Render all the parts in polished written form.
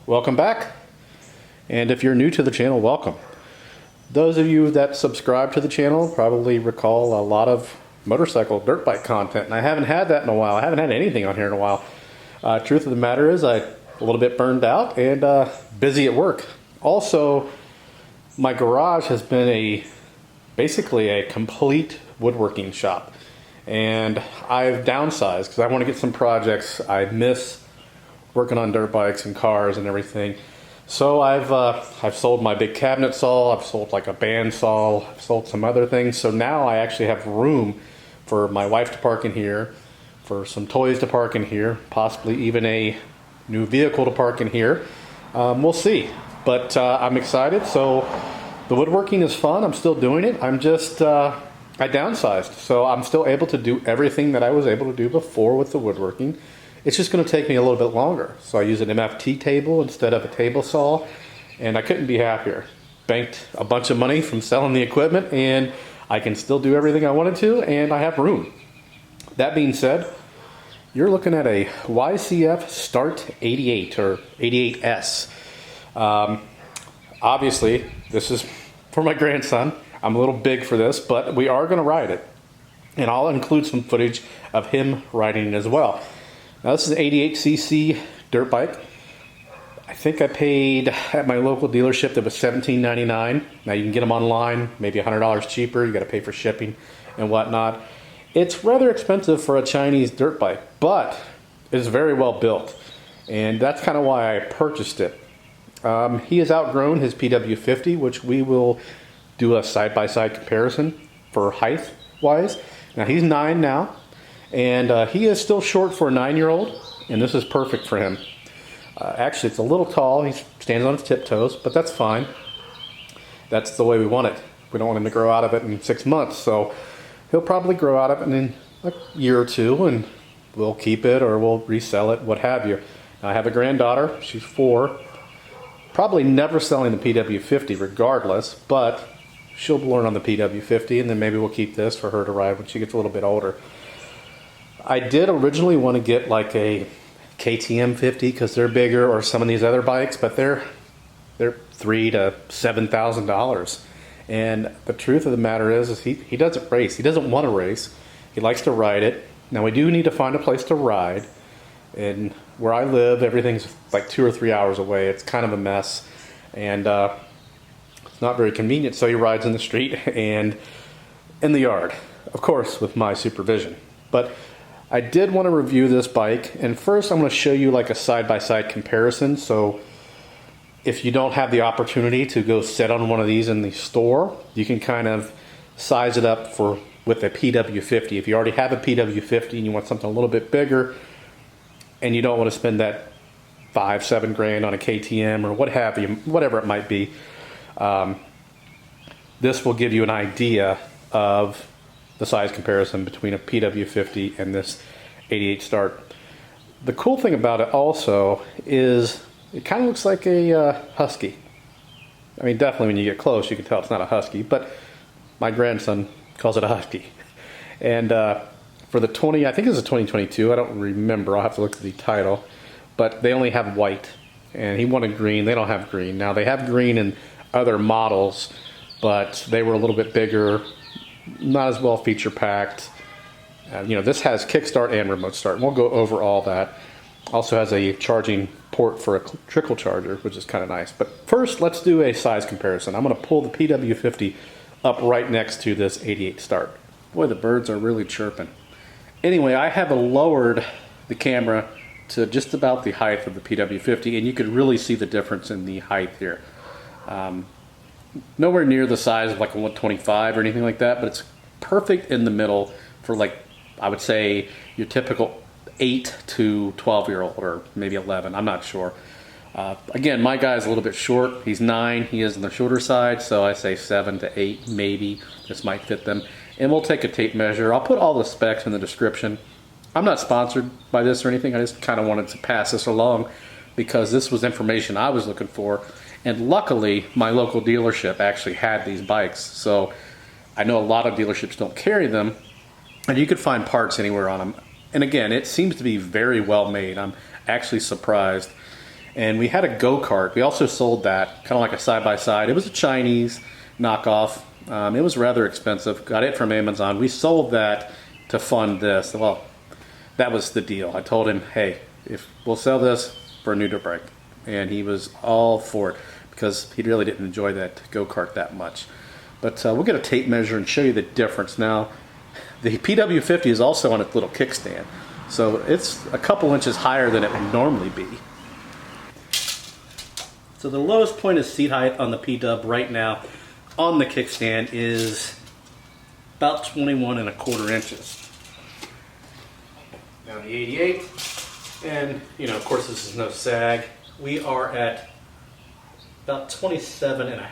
Welcome back, and if you're new to the channel, welcome. Those of you that subscribe to the channel probably recall a lot of motorcycle dirt bike content, and I haven't had that in a while. I haven't had anything on here in a while. Truth of the matter is I'm a little bit burned out and busy at work. Also, my garage has been basically a complete woodworking shop, and I've downsized because I want to get some projects. I miss working on dirt bikes and cars and everything. So I've sold my big cabinet saw, I've sold like a band saw, I've sold some other things. So now I actually have room for my wife to park in here, for some toys to park in here, possibly even a new vehicle to park in here. We'll see, but I'm excited. So the woodworking is fun, I'm still doing it. I'm just, I downsized. So I'm still able to do everything that I was able to do before with the woodworking. It's just going to take me a little bit longer. So I use an MFT table instead of a table saw, and I couldn't be happier. Banked a bunch of money from selling the equipment, and I can still do everything I wanted to, and I have room. That being said, you're looking at a YCF Start 88 or 88S. Obviously, this is for my grandson. I'm a little big for this, but we are going to ride it, and I'll include some footage of him riding it as well. Now this is an 88cc dirt bike. I think I paid at my local dealership that was $17.99. Now you can get them online, maybe $100 cheaper. You got to pay for shipping and whatnot. It's rather expensive for a Chinese dirt bike, but it's very well built, and that's kind of why I purchased it. He has outgrown his PW50, which we will do a side-by-side comparison for height wise. Now he's 9 now. And he is still short for a 9-year-old, and this is perfect for him. Actually, it's a little tall. He stands on his tiptoes, but that's fine. That's the way we want it. We don't want him to grow out of it in 6 months, so he'll probably grow out of it in a year or two, and we'll keep it or we'll resell it, what have you. Now, I have a granddaughter. She's 4. Probably never selling the PW50 regardless, but she'll learn on the PW50, and then maybe we'll keep this for her to ride when she gets a little bit older. I did originally want to get like a KTM 50 because they're bigger, or some of these other bikes, but they're $3,000 to $7,000. And the truth of the matter is he doesn't race. He doesn't want to race. He likes to ride it. Now we do need to find a place to ride, and where I live, everything's like 2 or 3 hours away. It's kind of a mess, and it's not very convenient. So he rides in the street and in the yard, of course, with my supervision. But I did want to review this bike, and first I'm going to show you like a side-by-side comparison. So if you don't have the opportunity to go sit on one of these in the store, you can kind of size it up with a PW50. If you already have a PW50 and you want something a little bit bigger, and you don't want to spend that $5-7 grand on a KTM or what have you, whatever it might be, this will give you an idea of the size comparison between a PW50 and this 88 Start. The cool thing about it also is it kind of looks like a Husky. I mean, definitely when you get close you can tell it's not a Husky, but my grandson calls it a Husky. And for the I think it's a 2022, I don't remember, I'll have to look at the title, but they only have white, and he wanted green. They don't have green. Now they have green in other models, but they were a little bit bigger, not as well feature packed. This has kickstart and remote start, and we'll go over all that. Also has a charging port for a trickle charger, which is kind of nice. But first, let's do a size comparison. I'm going to pull the PW50 up right next to this 88 Start. Boy, the birds are really chirping. Anyway, I have lowered the camera to just about the height of the PW50, and you could really see the difference in the height here. Nowhere near the size of like a 125 or anything like that, but it's perfect in the middle for, like, I would say your typical 8 to 12-year-old, or maybe 11, I'm not sure. Again, my guy's a little bit short. He's 9, he is on the shorter side, so I say 7 to 8 maybe. This might fit them. And we'll take a tape measure. I'll put all the specs in the description. I'm not sponsored by this or anything. I just kind of wanted to pass this along because this was information I was looking for. And luckily, my local dealership actually had these bikes. So I know a lot of dealerships don't carry them, and you could find parts anywhere on them. And again, it seems to be very well made. I'm actually surprised. And we had a go-kart. We also sold that, kind of like a side-by-side. It was a Chinese knockoff. It was rather expensive. Got it from Amazon. We sold that to fund this. Well, that was the deal. I told him, hey, if we'll sell this for a new dirt bike. And he was all for it because he really didn't enjoy that go-kart that much. But we'll get a tape measure and show you the difference. Now, the PW50 is also on its little kickstand. So it's a couple inches higher than it would normally be. So the lowest point of seat height on the P-Dub right now on the kickstand is about 21¼ inches. Now the 88, and you know, of course this is no sag, we are at about 27½,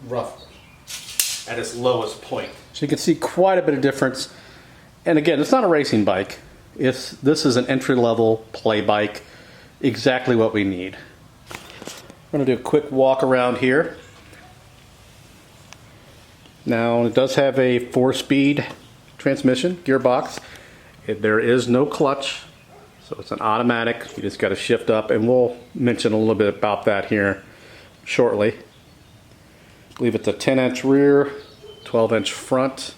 roughly, at its lowest point. So you can see quite a bit of difference. And again, it's not a racing bike. This is an entry-level play bike, exactly what we need. I'm going to do a quick walk around here. Now it does have a 4-speed transmission gearbox. There is no clutch, so it's an automatic. You just got to shift up, and we'll mention a little bit about that here shortly. I believe it's a 10-inch rear, 12-inch front.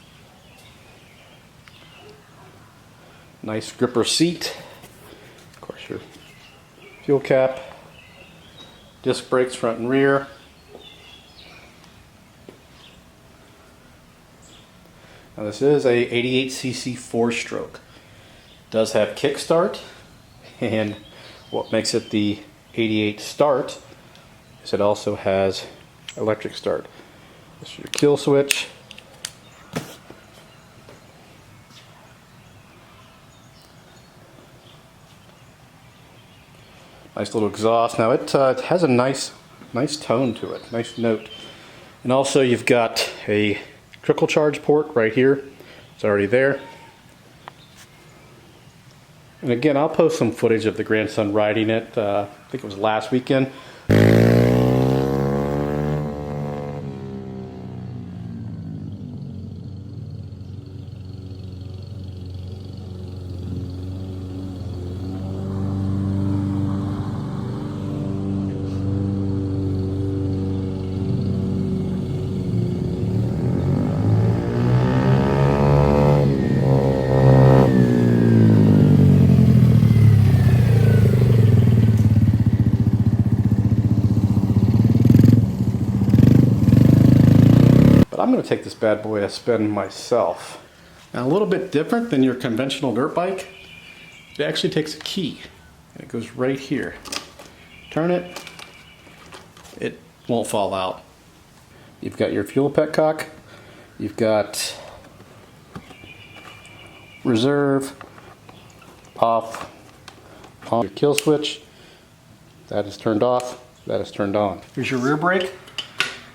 Nice gripper seat. Of course, your fuel cap. Disc brakes front and rear. Now this is a 88cc 4-stroke. Does have kickstart, and what makes it the 88 start is it also has electric start. This is your kill switch. Nice little exhaust. Now it has a nice tone to it, nice note. And also you've got a trickle charge port right here. It's already there. And again, I'll post some footage of the grandson riding it. I think it was last weekend. I'm going to take this bad boy a spin myself. Now, a little bit different than your conventional dirt bike, it actually takes a key and it goes right here. Turn it, it won't fall out. You've got your fuel petcock, you've got reserve, off, on, your kill switch, that is turned off, that is turned on. Here's your rear brake.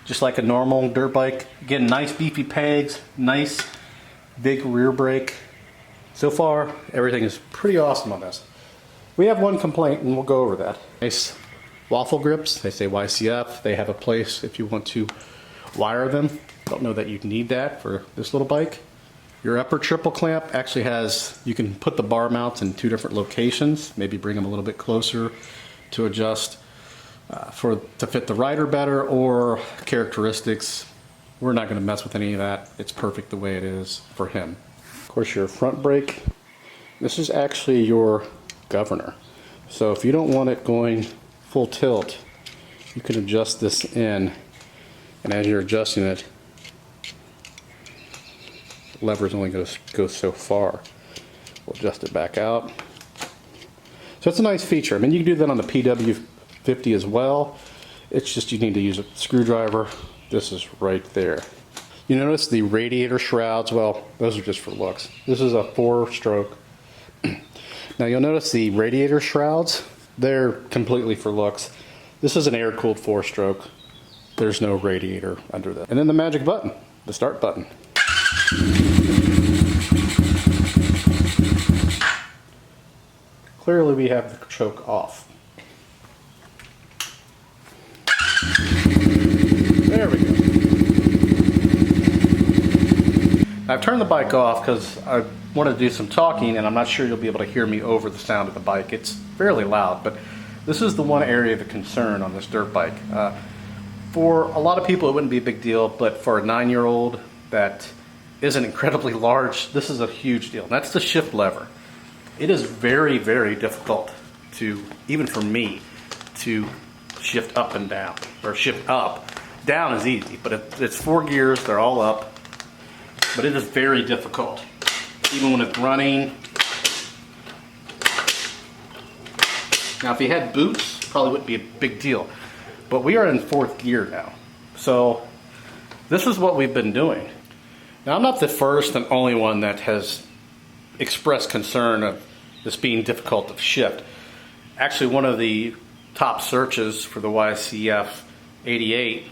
Just like a normal dirt bike. Again, nice beefy pegs, nice big rear brake. So far, everything is pretty awesome on this. We have one complaint, and we'll go over that. Nice waffle grips. They say YCF. They have a place if you want to wire them. Don't know that you'd need that for this little bike. Your upper triple clamp actually has, you can put the bar mounts in 2 different locations. Maybe bring them a little bit closer to adjust to fit the rider better, or characteristics. We're not going to mess with any of that. It's perfect the way it is for him. Of course, your front brake. This is actually your governor. So if you don't want it going full tilt, you can adjust this in, and as you're adjusting it, the lever's only going to go so far. We'll adjust it back out. So it's a nice feature. I mean, you can do that on the PW50 as well. It's just you need to use a screwdriver. This is right there. You notice the radiator shrouds, well, those are just for looks. This is a 4-stroke. Now you'll notice the radiator shrouds, they're completely for looks. This is an air-cooled 4-stroke. There's no radiator under that. And then the magic button, the start button. Clearly we have the choke off. There we go. I've turned the bike off because I wanted to do some talking, and I'm not sure you'll be able to hear me over the sound of the bike. It's fairly loud, but this is the one area of concern on this dirt bike. For a lot of people, it wouldn't be a big deal, but for a 9-year-old that isn't incredibly large, this is a huge deal. And that's the shift lever. It is very, very difficult to, even for me, to shift up and down, or shift up. Down is easy, but it's 4 gears, they're all up, but it is very difficult. Even when it's running. Now if you had boots, probably wouldn't be a big deal, but we are in 4th gear now. So this is what we've been doing. Now I'm not the first and only one that has expressed concern of this being difficult to shift. Actually, one of the top searches for the YCF 88,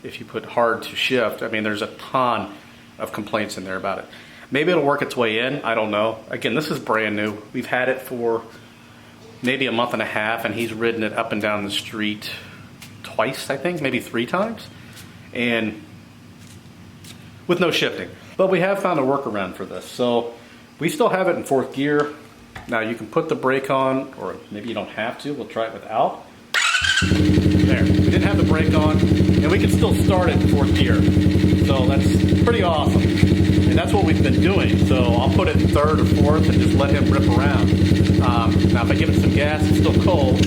if you put hard to shift, I mean, there's a ton of complaints in there about it. Maybe it'll work its way in, I don't know. Again, this is brand new. We've had it for maybe a month and a half, and he's ridden it up and down the street twice, I think, maybe 3 times, and with no shifting. But we have found a workaround for this. So we still have it in 4th gear. Now you can put the brake on, or maybe you don't have to. We'll try it without. There, we didn't have the brake on, and we can still start it in 4th gear. So that's pretty awesome. And that's what we've been doing. So I'll put it in 3rd or 4th and just let him rip around. Now if I give it some gas, it's still cold.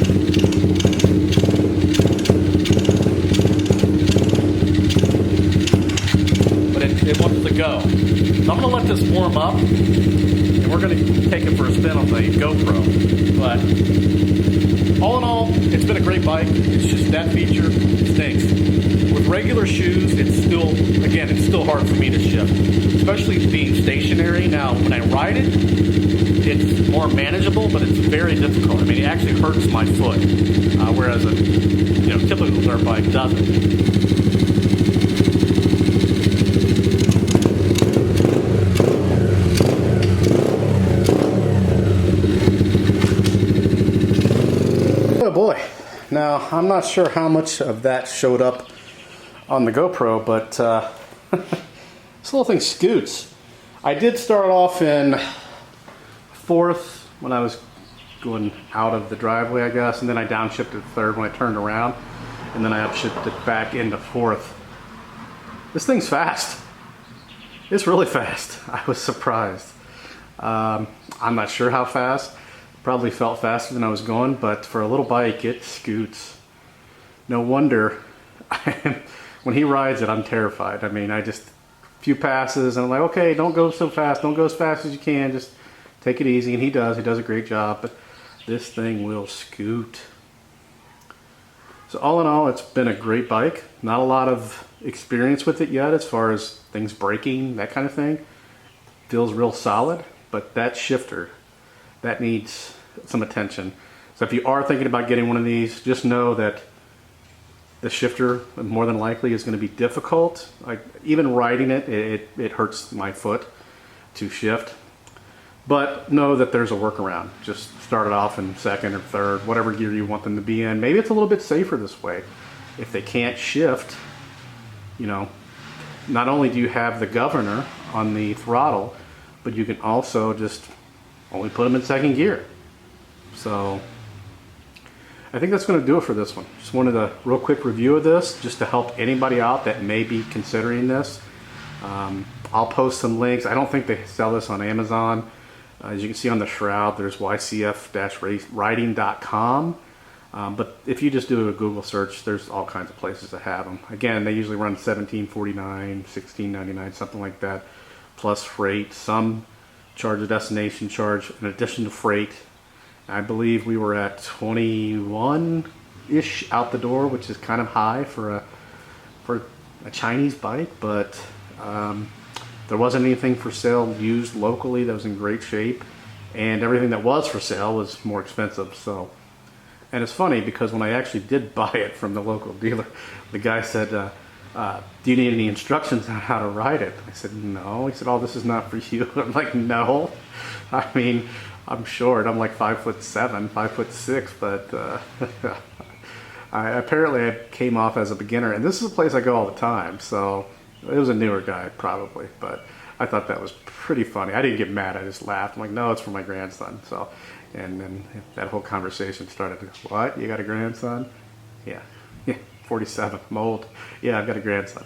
But it wants to go. So I'm gonna let this warm up, and we're gonna take it for a spin on the GoPro. But all in all, it's been a great bike. It's just that feature stinks. With regular shoes, it's still hard for me to shift, especially being stationary. Now, when I ride it, it's more manageable, but it's very difficult. I mean, it actually hurts my foot, whereas a typical dirt bike doesn't. Oh boy. Now, I'm not sure how much of that showed up on the GoPro, but this little thing scoots. I did start off in 4th when I was going out of the driveway, I guess, and then I downshifted to 3rd when I turned around, and then I upshifted back into 4th. This thing's fast. It's really fast. I was surprised. I'm not sure how fast. Probably felt faster than I was going, but for a little bike, it scoots. No wonder when he rides it, I'm terrified. I mean, a few passes, and I'm like, okay, don't go so fast. Don't go as fast as you can. Just take it easy, and he does. He does a great job, but this thing will scoot. So all in all, it's been a great bike. Not a lot of experience with it yet as far as things breaking, that kind of thing. Feels real solid, but that shifter, that needs some attention. So if you are thinking about getting one of these, just know that the shifter more than likely is going to be difficult. Even riding it hurts my foot to shift. But know that there's a workaround. Just start it off in 2nd or 3rd, whatever gear you want them to be in. Maybe it's a little bit safer this way. If they can't shift, not only do you have the governor on the throttle, but you can also just only put them in 2nd gear. So I think that's going to do it for this one. Just wanted a real quick review of this just to help anybody out that may be considering this. I'll post some links. I don't think they sell this on Amazon. As you can see on the shroud, there's ycf-riding.com. But if you just do a Google search, there's all kinds of places that have them. Again, they usually run $17.49, $16.99, something like that, plus freight. Some charge a destination charge in addition to freight. I believe we were at 21-ish out the door, which is kind of high for a Chinese bike, but there wasn't anything for sale used locally that was in great shape, and everything that was for sale was more expensive. So, and it's funny because when I actually did buy it from the local dealer, the guy said, do you need any instructions on how to ride it? I said, no. He said, oh, this is not for you. I'm like, no. I mean, I'm short. I'm like 5'7", 5'6", but apparently I came off as a beginner, and this is a place I go all the time, so it was a newer guy probably, but I thought that was pretty funny. I didn't get mad. I just laughed. I'm like, no, it's for my grandson. So And then that whole conversation started. What? You got a grandson? Yeah. Yeah, 47. I'm old. Yeah, I've got a grandson.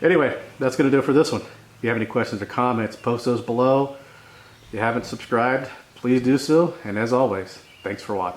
Anyway, that's going to do it for this one. If you have any questions or comments, post those below. If you haven't subscribed, please do so. And as always, thanks for watching.